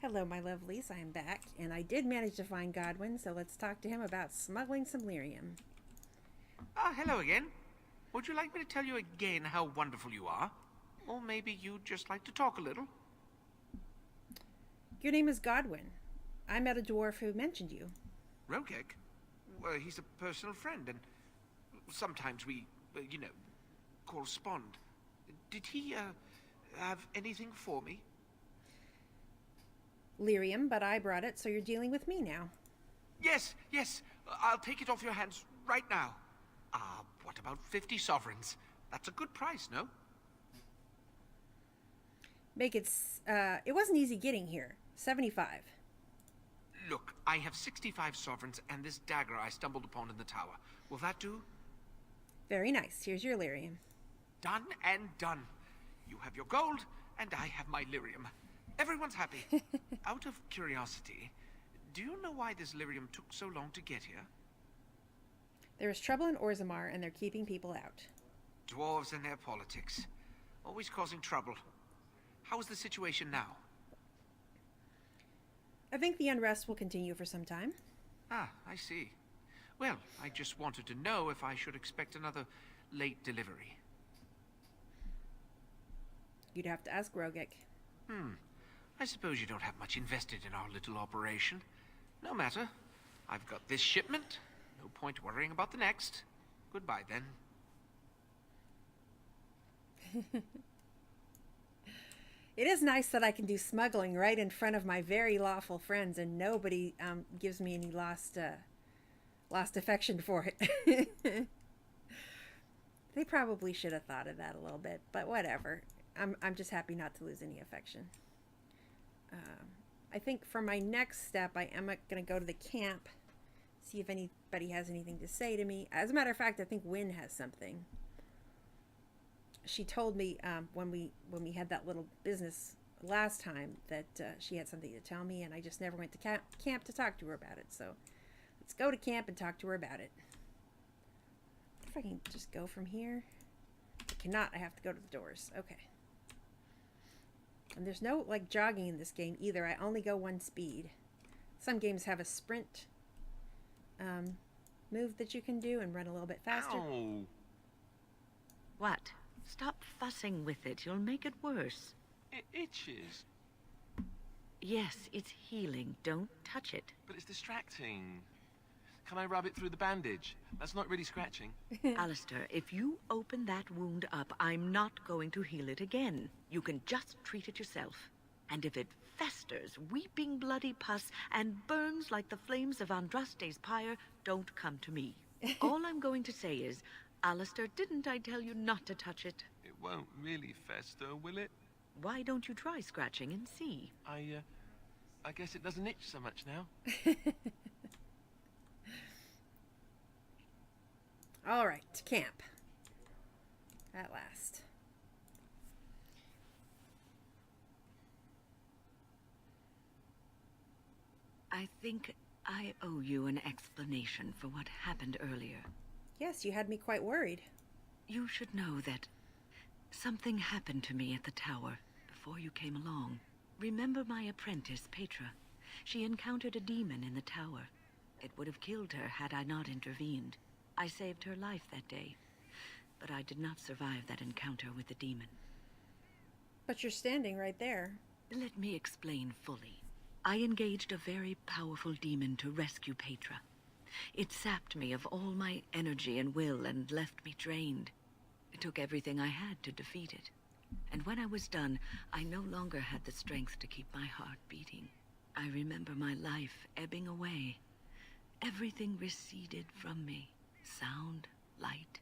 Hello, my lovelies. I am back, and I did manage to find Godwin, so let's talk to him about smuggling some lyrium. Hello again. Would you like me to tell you again how wonderful you are? Or maybe you'd just like to talk a little? Your name is Godwin. I met a dwarf who mentioned you. Rogek? Well, he's a personal friend, and sometimes we, correspond. Did he, have anything for me? Lyrium, but I brought it, so you're dealing with me now. Yes, yes. I'll take it off your hands right now. What about 50 sovereigns? That's a good price, no? Make it, it wasn't easy getting here. 75. Look, I have 65 sovereigns and this dagger I stumbled upon in the tower. Will that do? Very nice. Here's your lyrium. Done and done. You have your gold, and I have my lyrium. Everyone's happy. Out of curiosity, do you know why this lyrium took so long to get here? There is trouble in Orzammar, and they're keeping people out. Dwarves and their politics. Always causing trouble. How is the situation now? I think the unrest will continue for some time. Ah, I see. Well, I just wanted to know if I should expect another late delivery. You'd have to ask Rogek. I suppose you don't have much invested in our little operation. No matter. I've got this shipment. No point worrying about the next. Goodbye, then. It is nice that I can do smuggling right in front of my very lawful friends, and nobody gives me any lost affection for it. They probably should have thought of that a little bit, but whatever. I'm just happy not to lose any affection. I think for my next step, I am going to go to the camp, see if anybody has anything to say to me. As a matter of fact, I think Wynn has something. She told me when we had that little business last time that she had something to tell me, and I just never went to camp to talk to her about it. So let's go to camp and talk to her about it. If I can just go from here. I cannot. I have to go to the doors. Okay. And there's no like jogging in this game either. I only go one speed. Some games have a sprint move that you can do and run a little bit faster. Ow. What? Stop fussing with it. You'll make it worse. It itches, Yes, it's healing. Don't touch it. but it's distracting. Can I rub it through the bandage? That's not really scratching. Alistair, if you open that wound up, I'm not going to heal it again. You can just treat it yourself. And if it festers, weeping bloody pus, and burns like the flames of Andraste's pyre, don't come to me. All I'm going to say is, Alistair, didn't I tell you not to touch it? It won't really fester, will it? Why don't you try scratching and see? I guess it doesn't itch so much now. All right, to camp. At last. I think I owe you an explanation for what happened earlier. Yes, you had me quite worried. You should know that something happened to me at the tower before you came along. Remember my apprentice, Petra? She encountered a demon in the tower. It would have killed her had I not intervened. I saved her life that day, but I did not survive that encounter with the demon. But you're standing right there. Let me explain fully. I engaged a very powerful demon to rescue Petra. It sapped me of all my energy and will and left me drained. It took everything I had to defeat it. And when I was done, I no longer had the strength to keep my heart beating. I remember my life ebbing away. Everything receded from me. Sound, light.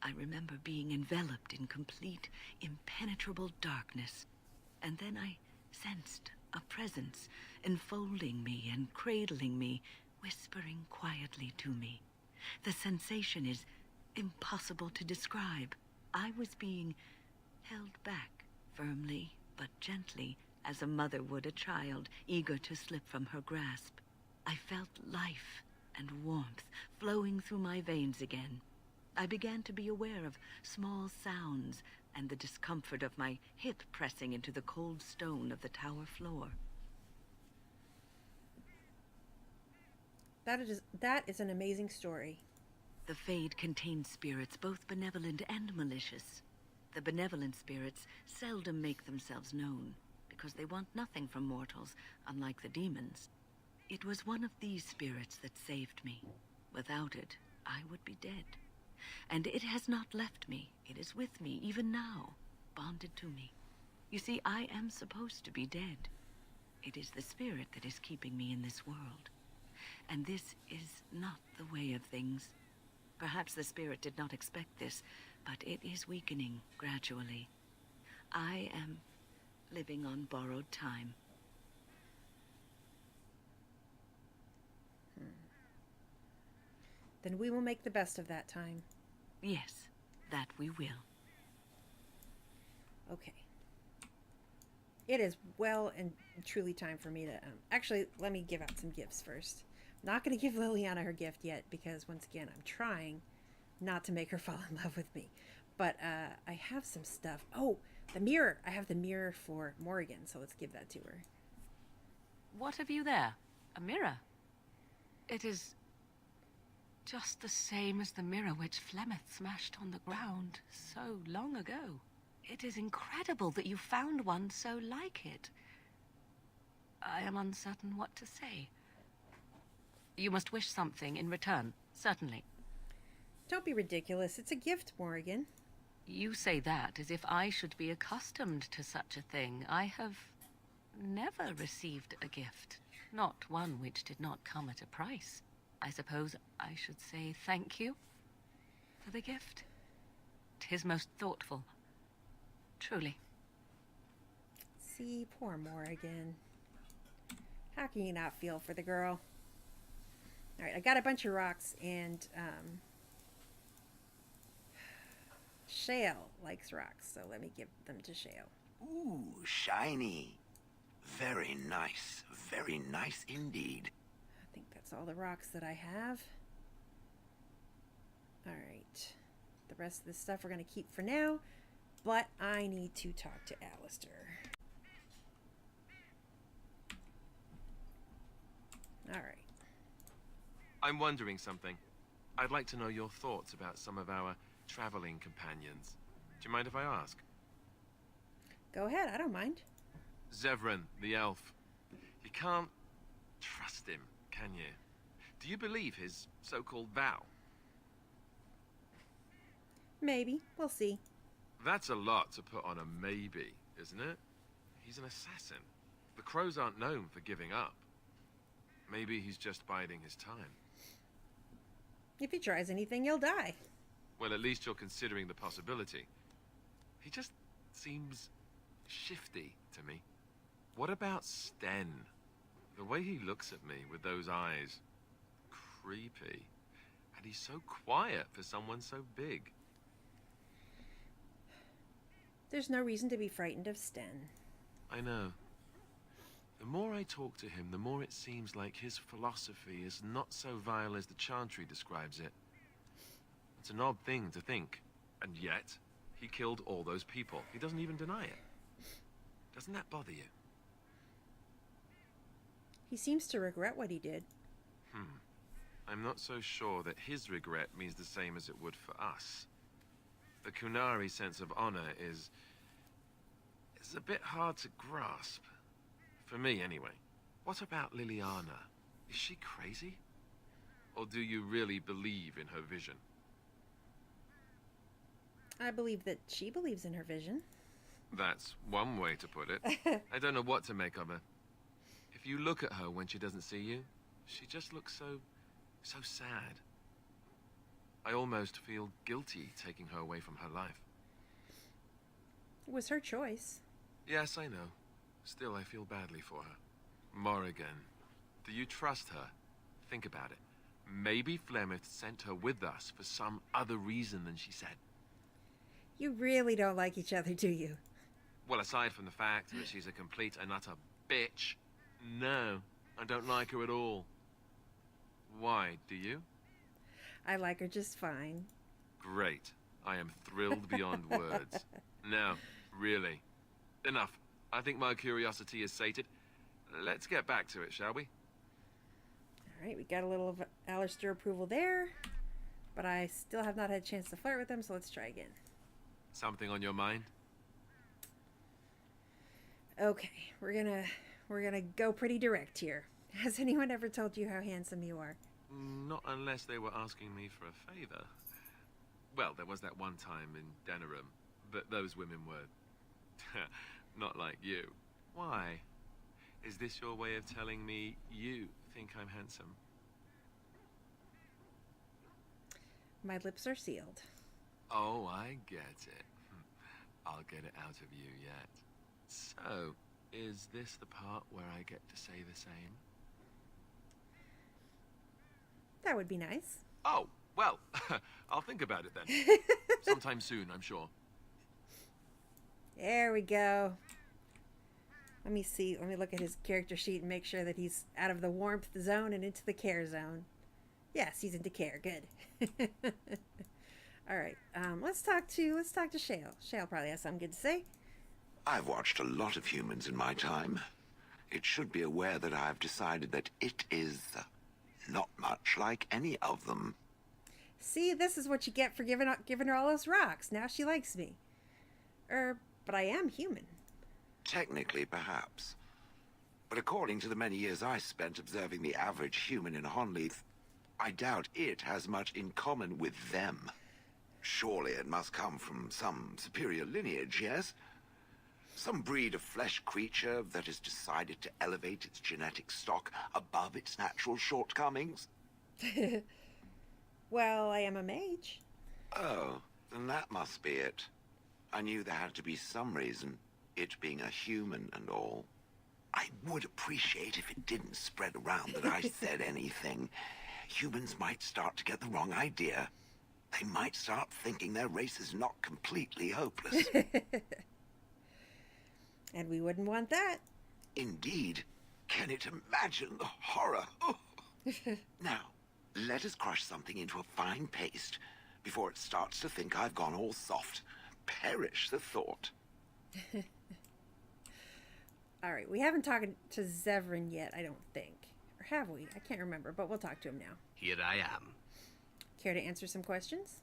I remember being enveloped in complete, impenetrable darkness. And then I sensed a presence enfolding me and cradling me, whispering quietly to me. The sensation is impossible to describe. I was being held back, firmly but gently, as a mother would a child, eager to slip from her grasp. I felt life and warmth flowing through my veins again. I began to be aware of small sounds and the discomfort of my hip pressing into the cold stone of the tower floor. That is an amazing story. The Fade contains spirits both benevolent and malicious. The benevolent spirits seldom make themselves known, because they want nothing from mortals, unlike the demons. It was one of these spirits that saved me. Without it, I would be dead. And it has not left me. It is with me, even now, bonded to me. You see, I am supposed to be dead. It is the spirit that is keeping me in this world. And this is not the way of things. Perhaps the spirit did not expect this, but it is weakening gradually. I am living on borrowed time. Then we will make the best of that time. Yes, that we will. Okay. It is well and truly time for me to... actually, let me give out some gifts first. I'm not going to give Liliana her gift yet because, once again, I'm trying not to make her fall in love with me. But I have some stuff. Oh, the mirror. I have the mirror for Morrigan, so let's give that to her. What have you there? A mirror? It is just the same as the mirror which Flemeth smashed on the ground so long ago. It is incredible that you found one so like it. I am uncertain what to say. You must wish something in return, certainly. Don't be ridiculous. It's a gift, Morrigan. You say that as if I should be accustomed to such a thing. I have never received a gift, not one which did not come at a price. I suppose I should say thank you for the gift. 'Tis most thoughtful. Truly. See, poor Morrigan. How can you not feel for the girl? Alright, I got a bunch of rocks, and Shale likes rocks, so let me give them to Shale. Ooh, shiny. Very nice. Very nice indeed. I think that's all the rocks that I have. Alright. The rest of the stuff we're going to keep for now, but I need to talk to Alistair. Alright. I'm wondering something. I'd like to know your thoughts about some of our traveling companions. Do you mind if I ask? Go ahead, I don't mind. Zevran, the elf. You can't trust him, can you? Do you believe his so-called vow? Maybe. We'll see. That's a lot to put on a maybe, isn't it? He's an assassin. The crows aren't known for giving up. Maybe he's just biding his time. If he tries anything, he'll die. Well, at least you're considering the possibility. He just seems shifty to me. What about Sten? The way he looks at me with those eyes. Creepy. And he's so quiet for someone so big. There's no reason to be frightened of Sten. I know. The more I talk to him, the more it seems like his philosophy is not so vile as the Chantry describes it. It's an odd thing to think, and yet, he killed all those people. He doesn't even deny it. Doesn't that bother you? He seems to regret what he did. I'm not so sure that his regret means the same as it would for us. The Kunari sense of honor is a bit hard to grasp. For me, anyway. What about Liliana? Is she crazy? Or do you really believe in her vision? I believe that she believes in her vision. That's one way to put it. I don't know what to make of her. If you look at her when she doesn't see you, she just looks so sad. I almost feel guilty taking her away from her life. It was her choice. Yes, I know. Still, I feel badly for her. Morrigan, do you trust her? Think about it. Maybe Flemeth sent her with us for some other reason than she said. You really don't like each other, do you? Well, aside from the fact that she's a complete and utter bitch, no, I don't like her at all. Why, do you? I like her just fine. Great. I am thrilled beyond words. Now, really. Enough. I think my curiosity is sated. Let's get back to it, shall we? Alright, we got a little of Alistair approval there. But I still have not had a chance to flirt with him, so let's try again. Something on your mind? Okay, we're gonna go pretty direct here. Has anyone ever told you how handsome you are? Not unless they were asking me for a favor. Well, there was that one time in Denerim, but those women were not like you. Why? Is this your way of telling me you think I'm handsome? My lips are sealed. Oh, I get it. I'll get it out of you yet. So, is this the part where I get to say the same? That would be nice. Oh, well, I'll think about it then. Sometime soon, I'm sure. There we go. Let me see. Let me look at his character sheet and make sure that he's out of the warmth zone and into the care zone. Yes, he's into care. Good. All right. Let's talk to Shale. Shale probably has something good to say. I've watched a lot of humans in my time. It should be aware that I've decided that it is not much like any of them. See, this is what you get for giving her all those rocks. Now she likes me. But I am human. Technically, perhaps. But according to the many years I spent observing the average human in Honleith, I doubt it has much in common with them. Surely it must come from some superior lineage, yes? Some breed of flesh creature that has decided to elevate its genetic stock above its natural shortcomings? Well, I am a mage. Oh, then that must be it. I knew there had to be some reason, it being a human and all. I would appreciate if it didn't spread around that I said anything. Humans might start to get the wrong idea. They might start thinking their race is not completely hopeless. And we wouldn't want that. Indeed. Can it imagine the horror? Oh. Now, let us crush something into a fine paste before it starts to think I've gone all soft. Perish the thought. All right, we haven't talked to Zevran yet, I don't think. Or have we? I can't remember, but we'll talk to him now. Here I am. Care to answer some questions?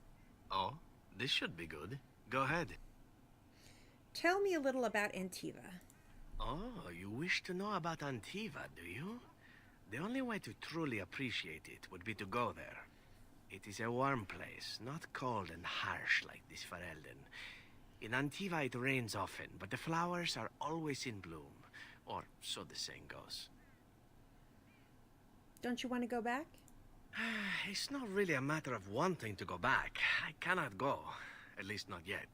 Oh, this should be good. Go ahead. Tell me a little about Antiva. Oh, you wish to know about Antiva, do you? The only way to truly appreciate it would be to go there. It is a warm place, not cold and harsh like this Ferelden. In Antiva it rains often, but the flowers are always in bloom. Or so the saying goes. Don't you want to go back? It's not really a matter of wanting to go back. I cannot go. At least not yet.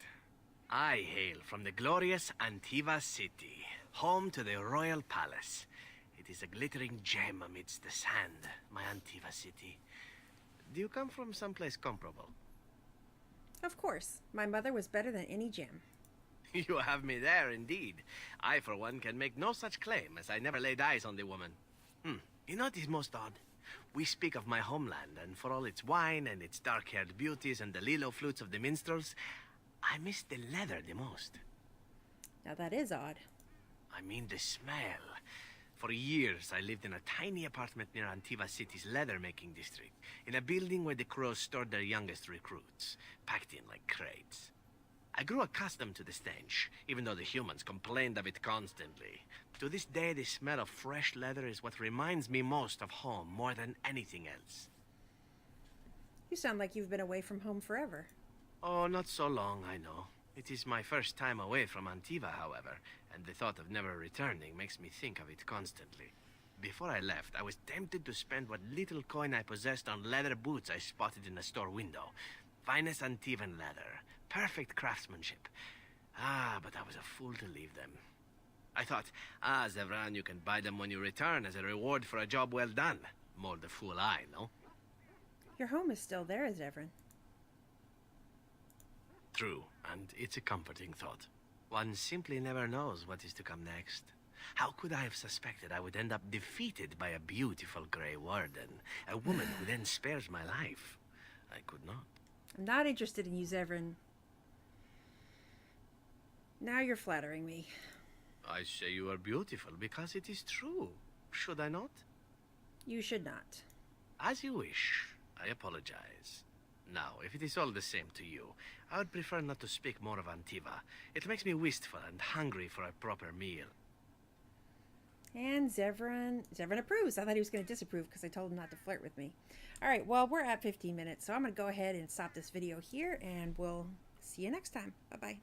I hail from the glorious Antiva city, home to the royal palace. It is a glittering gem amidst the sand, my Antiva city. Do you come from someplace comparable? Of course. My mother was better than any gem. You have me there, indeed. I, for one, can make no such claim, as I never laid eyes on the woman. You know what is most odd? We speak of my homeland, and for all its wine and its dark-haired beauties and the lilo flutes of the minstrels, I miss the leather the most. Now that is odd. I mean the smell. For years, I lived in a tiny apartment near Antiva City's leather-making district, in a building where the crows stored their youngest recruits, packed in like crates. I grew accustomed to the stench, even though the humans complained of it constantly. To this day, the smell of fresh leather is what reminds me most of home, more than anything else. You sound like you've been away from home forever. Oh, not so long, I know. It is my first time away from Antiva, however, and the thought of never returning makes me think of it constantly. Before I left, I was tempted to spend what little coin I possessed on leather boots I spotted in a store window. Finest Antivan leather. Perfect craftsmanship. But I was a fool to leave them. I thought, Zevran, you can buy them when you return as a reward for a job well done. More the fool I, no? Your home is still there, Zevran. True, and it's a comforting thought. One simply never knows what is to come next. How could I have suspected I would end up defeated by a beautiful Grey Warden, a woman who then spares my life? I could not. I'm not interested in you, Zevran. Now you're flattering me. I say you are beautiful because it is true. Should I not? You should not. As you wish. I apologize. Now, if it is all the same to you, I would prefer not to speak more of Antiva. It makes me wistful and hungry for a proper meal. And Zevran approves. I thought he was going to disapprove because I told him not to flirt with me. All right, well, we're at 15 minutes, so I'm going to go ahead and stop this video here, and we'll see you next time. Bye-bye.